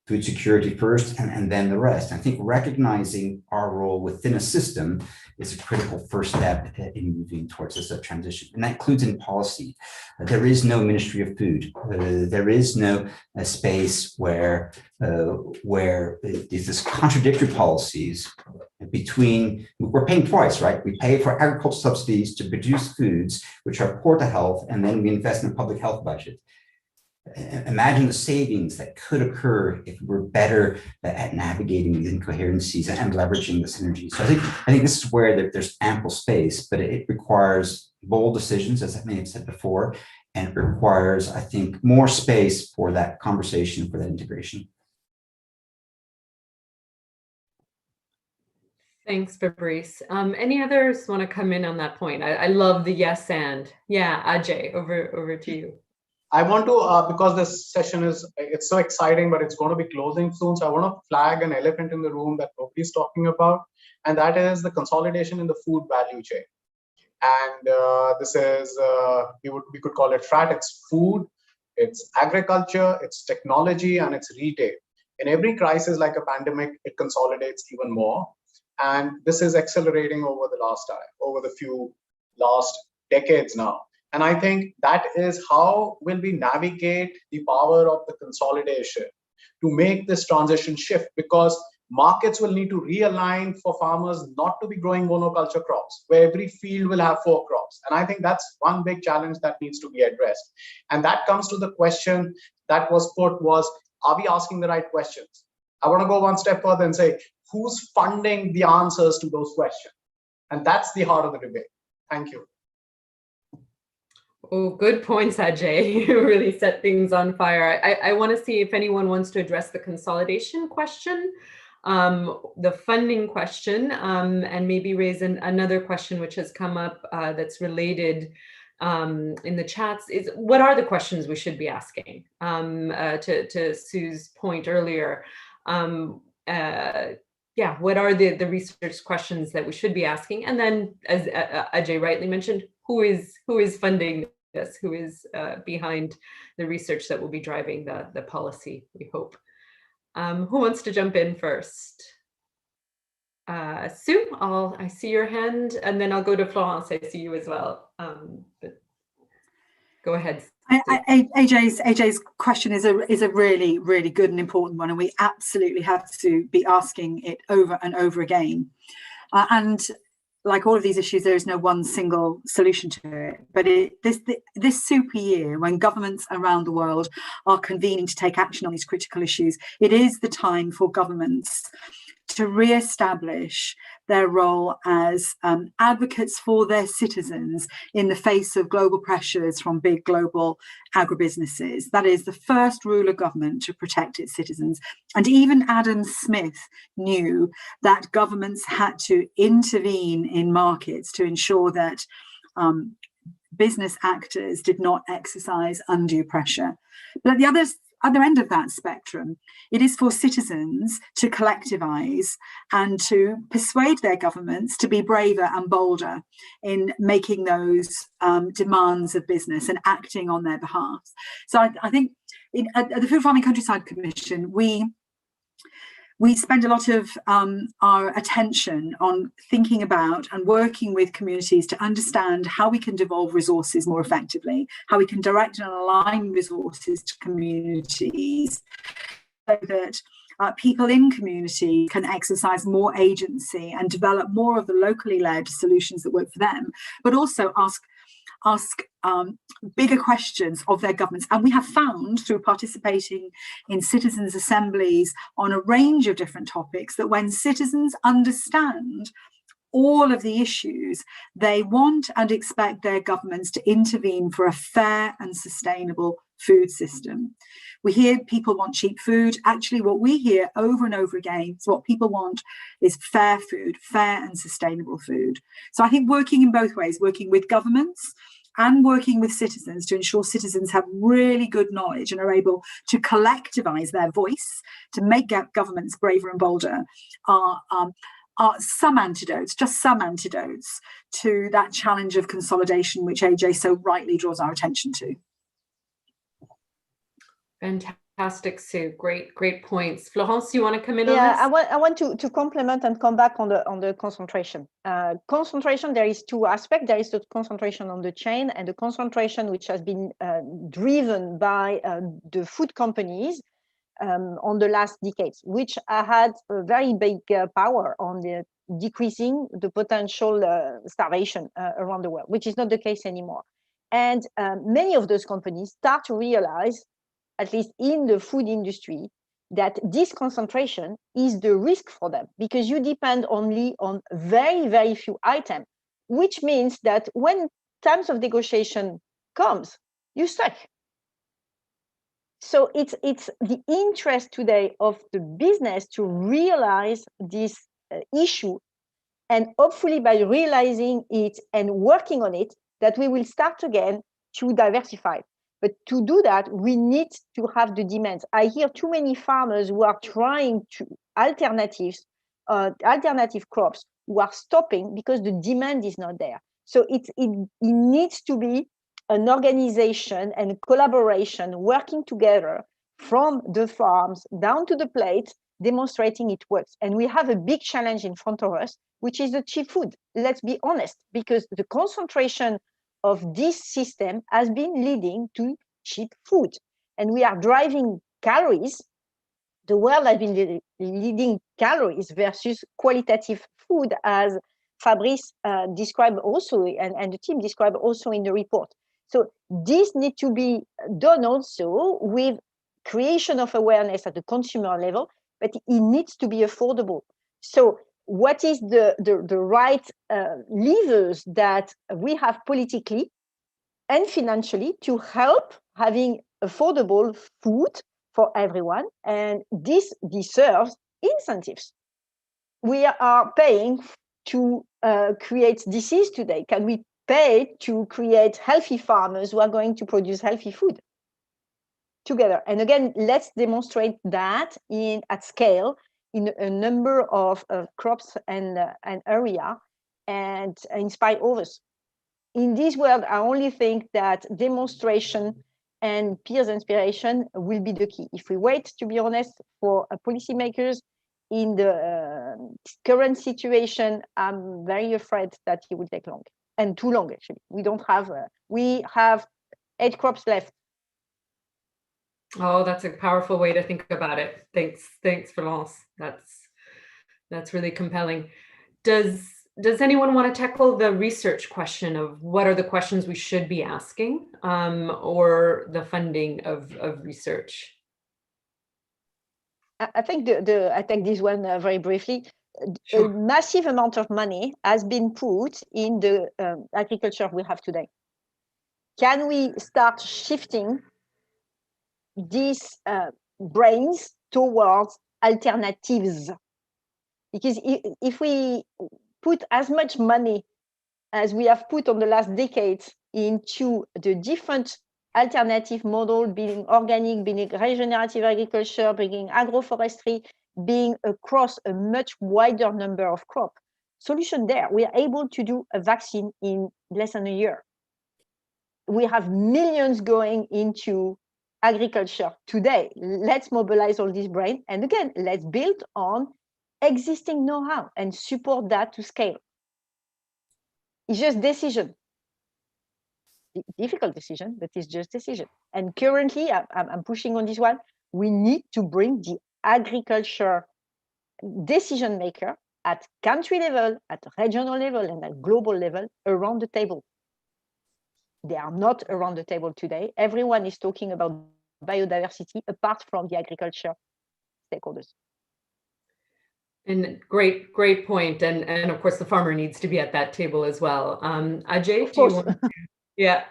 food security first and then the rest. I think recognizing our role within a system is a critical first step in moving towards this transition. And that includes in policy. There is no Ministry of Food. There is no space where these contradictory policies between, we're paying twice, right? We pay for agricultural subsidies to produce foods which are poor to health, and then we invest in a public health budget. Imagine the savings that could occur if we were better at navigating these incoherencies and leveraging the synergies. So I think this is where there's ample space, but it requires bold decisions, as I may have said before, and it requires, I think, more space for that conversation, for that integration. Thanks, Fabrice. Any others want to come in on that point? I love the yes and. Yeah, Ajay, over to you. I want to, because this session it's so exciting, but it's going to be closing soon. So I want to flag an elephant in the room that nobody's talking about, and that is the consolidation in the food value chain. And this is, we could call it FRAT. It's food, it's agriculture, it's technology, and it's retail. In every crisis like a pandemic, it consolidates even more. And this is accelerating over the few last decades now. And I think that is how will we navigate the power of the consolidation to make this transition shift, because markets will need to realign for farmers not to be growing monoculture crops, where every field will have 4 crops. And I think that's one big challenge that needs to be addressed. And that comes to the question that was put was, are we asking the right questions? I want to go one step further and say, who's funding the answers to those questions? And that's the heart of the debate. Thank you. Oh, good points, Ajay. You really set things on fire. I want to see if anyone wants to address the consolidation question, the funding question, and maybe raise another question which has come up that's related in the chats, is what are the questions we should be asking? To Sue's point earlier, yeah, what are the research questions that we should be asking? And then, as Ajay rightly mentioned, who is funding this? Who is behind the research that will be driving the policy, we hope? Who wants to jump in first? Sue, I see your hand, and then I'll go to Florence. I see you as well. But go ahead. AJ's question is a really, really good and important one, and we absolutely have to be asking it over and over again. And like all of these issues, there is no one single solution to it. But this super year, when governments around the world are convening to take action on these critical issues, it is the time for governments to re-establish their role as advocates for their citizens in the face of global pressures from big global agribusinesses. That is the first rule of government, to protect its citizens. And even Adam Smith knew that governments had to intervene in markets to ensure that business actors did not exercise undue pressure. But at the other end of that spectrum, it is for citizens to collectivize and to persuade their governments to be braver and bolder in making those demands of business and acting on their behalf. So I think at the Food Farming Countryside Commission, we spend a lot of our attention on thinking about and working with communities to understand how we can devolve resources more effectively, how we can direct and align resources to communities so that people in community can exercise more agency and develop more of the locally led solutions that work for them, but also ask bigger questions of their governments. And we have found, through participating in citizens' assemblies on a range of different topics, that when citizens understand all of the issues, they want and expect their governments to intervene for a fair and sustainable food system. We hear people want cheap food. Actually, what we hear over and over again is what people want is fair food, fair and sustainable food. So I think working in both ways, working with governments and working with citizens to ensure citizens have really good knowledge and are able to collectivize their voice to make governments braver and bolder are some antidotes, just some antidotes to that challenge of consolidation, which AJ so rightly draws our attention to. Fantastic, Sue. Great points. Florence, you want to come in on this? Yeah, I want to complement and come back on the concentration. Concentration, there is two aspects. There is the concentration on the chain and the concentration which has been driven by the food companies on the last decades, which had a very big power on the decreasing the potential starvation around the world, which is not the case anymore. And many of those companies start to realize, at least in the food industry, that this concentration is the risk for them, because you depend only on very, very few items, which means that when times of negotiation comes, you're stuck. So it's the interest today of the business to realize this issue, and hopefully by realizing it and working on it, that we will start again to diversify. But to do that, we need to have the demands. I hear too many farmers who are trying to alternative crops who are stopping because the demand is not there. So it needs to be an organization and collaboration working together from the farms down to the plate, demonstrating it works. And we have a big challenge in front of us, which is the cheap food. Let's be honest, because the concentration of this system has been leading to cheap food. And we are driving calories. The world has been leading calories versus qualitative food, as Fabrice described also, and the team described also in the report. So this needs to be done also with creation of awareness at the consumer level, but it needs to be affordable. So what is the right levers that we have politically and financially to help having affordable food for everyone? And this deserves incentives. We are paying to create disease today. Can we pay to create healthy farmers who are going to produce healthy food together? And again, let's demonstrate that at scale in a number of crops and area, and inspire others. In this world, I only think that demonstration and peers inspiration will be the key. If we wait, to be honest, for policymakers in the current situation, I'm very afraid that it will take long, and too long, actually. We have 8 crops left. Oh, that's a powerful way to think about it. Thanks, Florence. That's really compelling. Does anyone want to tackle the research question of what are the questions we should be asking, or the funding of research? I think I take this one very briefly. Sure. A massive amount of money has been put in the agriculture we have today. Can we start shifting these brains towards alternatives? Because if we put as much money as we have put on the last decades into the different alternative model, being organic, being regenerative agriculture, being agroforestry, being across a much wider number of crops, solution there, we are able to do a vaccine in less than a year. We have millions going into agriculture today. Let's mobilize all this brain. And again, let's build on existing know-how and support that to scale. It's just decision. Difficult decision, but it's just decision. And currently, I'm pushing on this one. We need to bring the agriculture decision maker at country level, at regional level, and at global level around the table. They are not around the table today. Everyone is talking about biodiversity apart from the agriculture stakeholders. And great point. And of course, the farmer needs to be at that table as well. Ajay, do you want to? Yeah.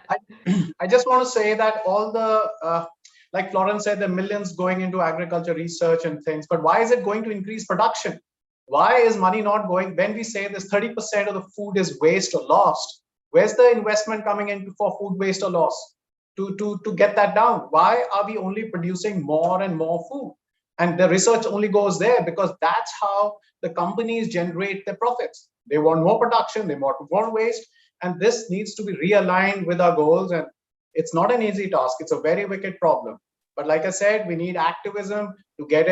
I just want to say that all the, like Florence said, the millions going into agriculture research and things, but why is it going to increase production? Why is money not going? When we say this 30% of the food is waste or lost, where's the investment coming in for food waste or loss to get that down? Why are we only producing more and more food? And the research only goes there because that's how the companies generate their profits. They want more production, they want more waste, and this needs to be realigned with our goals. And it's not an easy task. It's a very wicked problem. But like I said, we need activism to get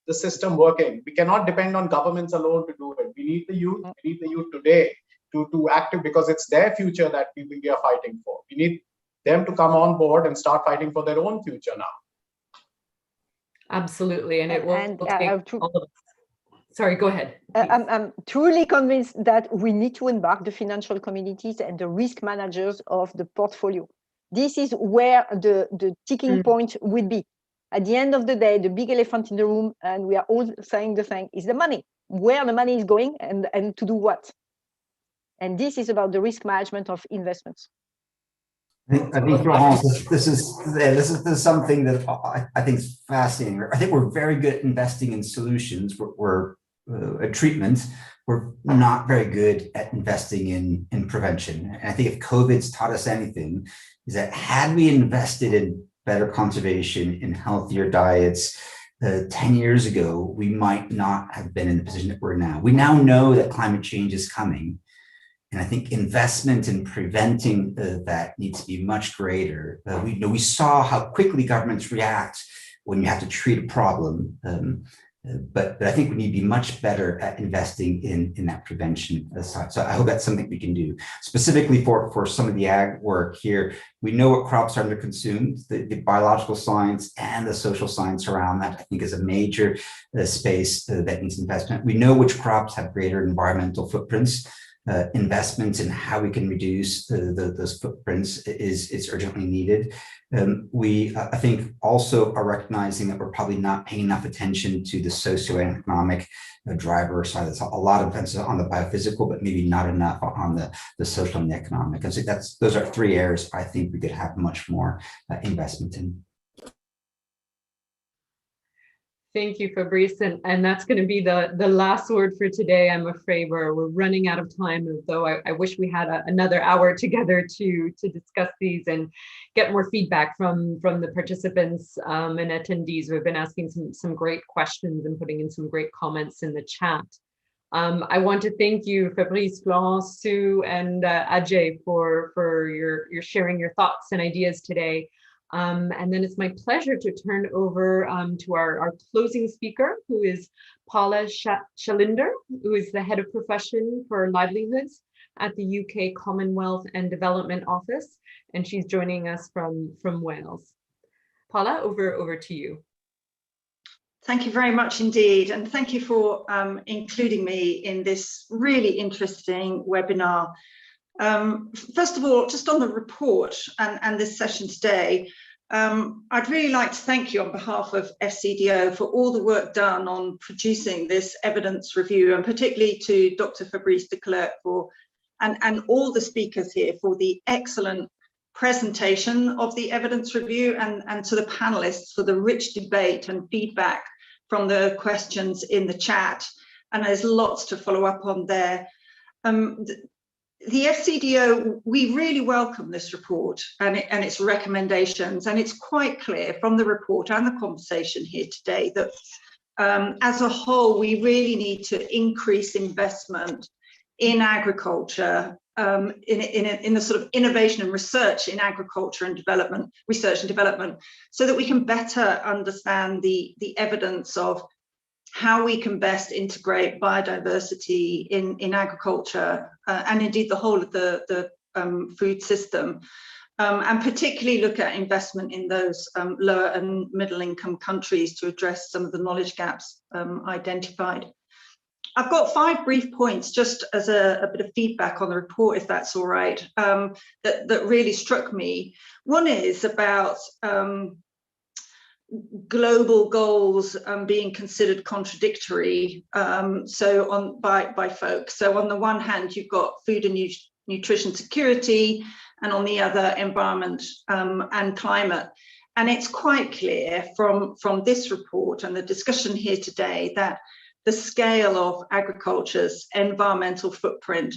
the system working. We cannot depend on governments alone to do it. We need the youth. We need the youth today to active, because it's their future that we are fighting for. We need them to come on board and start fighting for their own future now. Absolutely, and it will take all of us. Sorry, go ahead. I'm truly convinced that we need to embark the financial communities and the risk managers of the portfolio. This is where the ticking point will be. At the end of the day, the big elephant in the room, and we are all saying the thing, is the money. Where the money is going and to do what. And this is about the risk management of investments. I think Florence, this is something that I think is fascinating. I think we're very good at investing in solutions. We're at treatments. We're not very good at investing in prevention. And I think if COVID's taught us anything, is that had we invested in better conservation, in healthier diets 10 years ago, we might not have been in the position that we're now. We now know that climate change is coming. And I think investment in preventing that needs to be much greater. We saw how quickly governments react when you have to treat a problem. But I think we need to be much better at investing in that prevention side. So I hope that's something we can do. Specifically for some of the ag work here, we know what crops are under consumed. The biological science and the social science around that, I think, is a major space that needs investment. We know which crops have greater environmental footprints. Investments in how we can reduce those footprints is urgently needed. We, I think, also are recognizing that we're probably not paying enough attention to the socioeconomic driver side. There's a lot of emphasis on the biophysical, but maybe not enough on the social and the economic. And so those are three areas I think we could have much more investment in. Thank you, Fabrice. And that's going to be the last word for today. I'm afraid we're running out of time, though I wish we had another hour together to discuss these and get more feedback from the participants and attendees who have been asking some great questions and putting in some great comments in the chat. I want to thank you, Fabrice, Florence, Sue, and Ajay for your sharing your thoughts and ideas today. And then it's my pleasure to turn over to our closing speaker, who is Paula Schalinder, who is the Head of Profession for Livelihoods at the UK Commonwealth and Development Office, and she's joining us from Wales. Paula, over to you. Thank you very much indeed, and thank you for including me in this really interesting webinar. First of all, just on the report and this session today, I'd really like to thank you on behalf of FCDO for all the work done on producing this evidence review, and particularly to Dr. Fabrice de Klerk and all the speakers here for the excellent presentation of the evidence review, and to the panelists for the rich debate and feedback from the questions in the chat. And there's lots to follow up on there. The FCDO, we really welcome this report and its recommendations, and it's quite clear from the report and the conversation here today that as a whole, we really need to increase investment in agriculture, in the sort of innovation and research in agriculture and development, so that we can better understand the evidence of how we can best integrate biodiversity in agriculture and indeed the whole of the food system, and particularly look at investment in those lower and middle income countries to address some of the knowledge gaps identified. I've got 5 brief points just as a bit of feedback on the report, if that's all right, that really struck me. One is about global goals being considered contradictory by folks. So on the one hand, you've got food and nutrition security, and on the other, environment and climate. And it's quite clear from this report and the discussion here today that the scale of agriculture's environmental footprint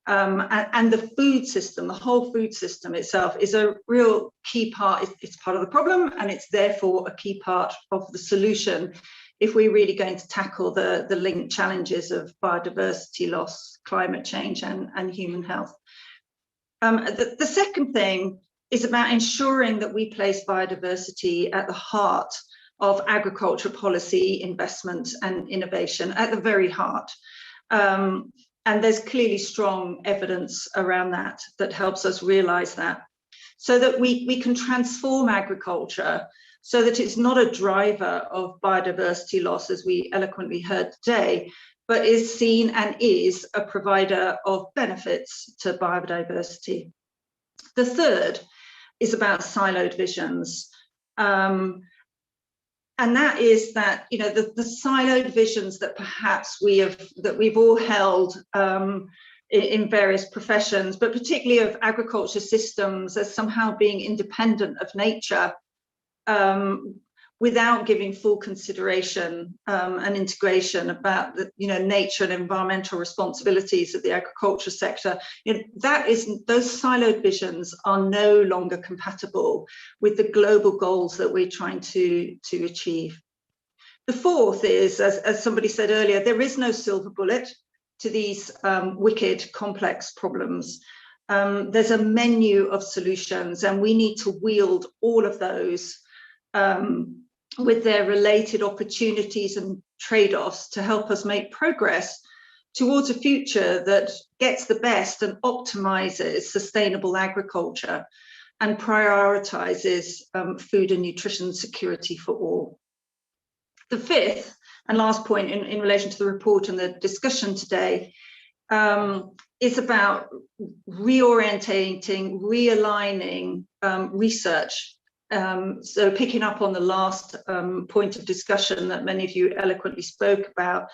and the food system, the whole food system itself, is a real key part. It's part of the problem, and it's therefore a key part of the solution if we're really going to tackle the linked challenges of biodiversity loss, climate change, and human health. The second thing is about ensuring that we place biodiversity at the heart of agriculture policy, investment and innovation, at the very heart. And there's clearly strong evidence around that helps us realize that, so that we can transform agriculture so that it's not a driver of biodiversity loss, as we eloquently heard today, but is seen and is a provider of benefits to biodiversity. The third is about siloed visions. And that is that, you know, the siloed visions that perhaps we've all held in various professions, but particularly of agriculture systems as somehow being independent of nature, without giving full consideration and integration about the, you know, nature and environmental responsibilities of the agriculture sector. You know, those siloed visions are no longer compatible with the global goals that we're trying to achieve. The fourth is, as somebody said earlier, there is no silver bullet to these wicked, complex problems. There's a menu of solutions, and we need to wield all of those with their related opportunities and trade-offs to help us make progress towards a future that gets the best and optimizes sustainable agriculture and prioritizes food and nutrition security for all. The fifth and last point in relation to the report and the discussion today is about reorientating, realigning research. So picking up on the last point of discussion that many of you eloquently spoke about.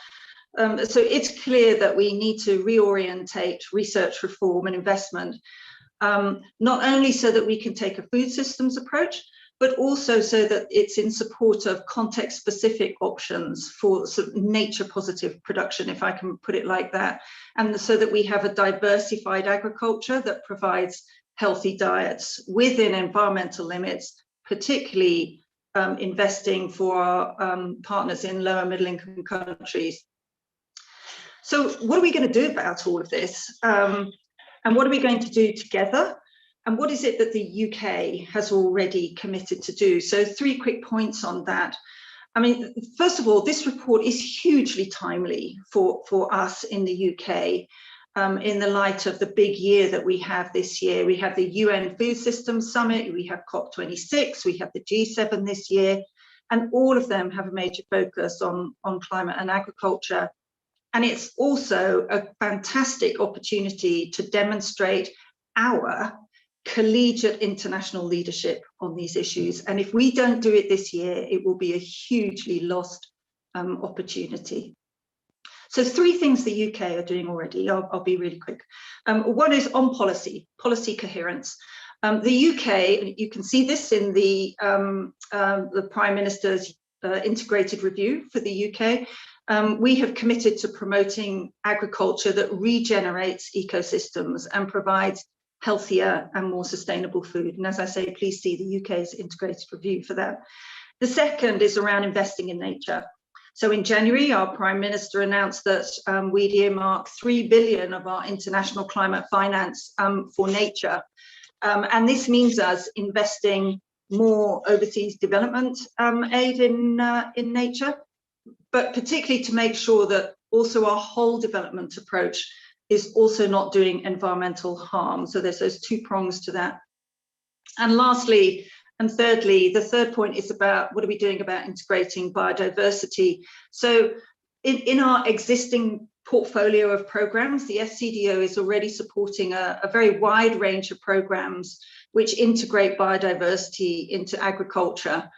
So it's clear that we need to reorientate research reform and investment, not only so that we can take a food systems approach, but also so that it's in support of context-specific options for sort of nature-positive production, if I can put it like that, and so that we have a diversified agriculture that provides healthy diets within environmental limits, particularly investing for our partners in lower middle-income countries. So what are we going to do about all of this? And what are we going to do together? And what is it that the UK has already committed to do? So 3 quick points on that. I mean, first of all, this report is hugely timely for us in the UK in the light of the big year that we have this year. We have the UN Food Systems Summit, we have COP26, we have the G7 this year, and all of them have a major focus on climate and agriculture. And it's also a fantastic opportunity to demonstrate our collegiate international leadership on these issues. And if we don't do it this year, it will be a hugely lost opportunity. So 3 things the UK are doing already. I'll be really quick. One is on policy coherence. The UK, you can see this in the Prime Minister's integrated review for the UK. We have committed to promoting agriculture that regenerates ecosystems and provides healthier and more sustainable food. And as I say, please see the UK's integrated review for that. The second is around investing in nature. So in January, our Prime Minister announced that we'd earmark 3 billion of our international climate finance for nature. And this means us investing more overseas development aid in nature, but particularly to make sure that also our whole development approach is also not doing environmental harm. So there's those 2 prongs to that. And lastly, and thirdly, the third point is about what are we doing about integrating biodiversity. So in our existing portfolio of programs, the FCDO is already supporting a very wide range of programs which integrate biodiversity into agriculture,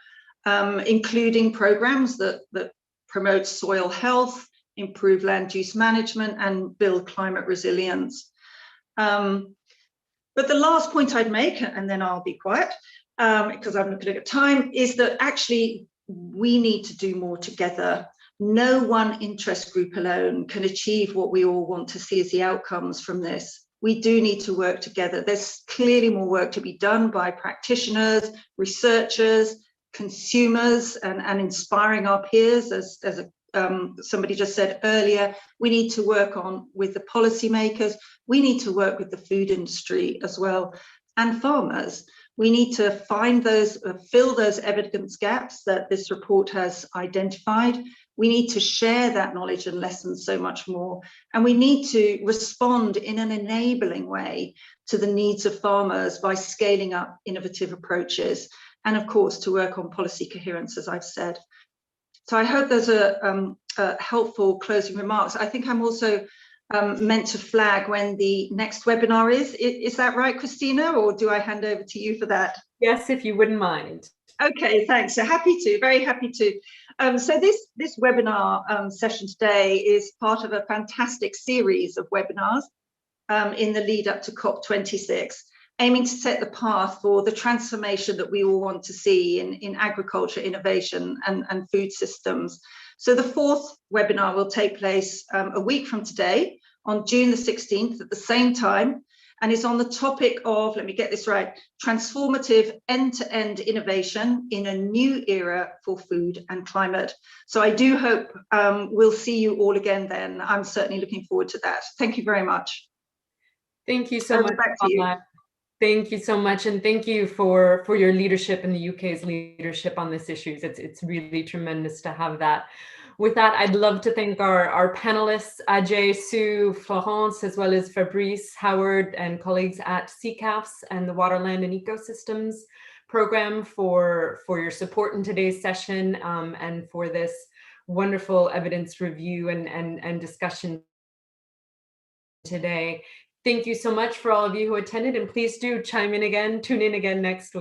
including programs that promote soil health, improve land use management, and build climate resilience. But the last point I'd make, and then I'll be quiet, because I'm looking at time, is that actually we need to do more together. No one interest group alone can achieve what we all want to see as the outcomes from this. We do need to work together. There's clearly more work to be done by practitioners, researchers, consumers, and inspiring our peers, as somebody just said earlier. We need to work with the policymakers. We need to work with the food industry as well, and farmers. We need to find those, fill those evidence gaps that this report has identified. We need to share that knowledge and lessons so much more. And we need to respond in an enabling way to the needs of farmers by scaling up innovative approaches. And of course, to work on policy coherence, as I've said. So I hope those are helpful closing remarks. I think I'm also meant to flag when the next webinar is. Is that right, Christina, or do I hand over to you for that? Yes, if you wouldn't mind. Okay, thanks. So happy to, very happy to. So this webinar session today is part of a fantastic series of webinars in the lead up to COP26, aiming to set the path for the transformation that we all want to see in agriculture, innovation, and food systems. So the 4th webinar will take place a week from today, on June the 16th at the same time, and is on the topic of, let me get this right, transformative end-to-end innovation in a new era for food and climate. So I do hope we'll see you all again then. I'm certainly looking forward to that. Thank you very much. Thank you so much. Back to you. Thank you so much, and thank you for your leadership and the UK's leadership on this issue. It's really tremendous to have that. With that, I'd love to thank our panelists, Ajay, Sue, Florence, as well as Fabrice, Howard, and colleagues at CCAFS and the Water, Land, and Ecosystems program for your support in today's session, and for this wonderful evidence review and discussion today. Thank you so much for all of you who attended, and please do tune in again next week.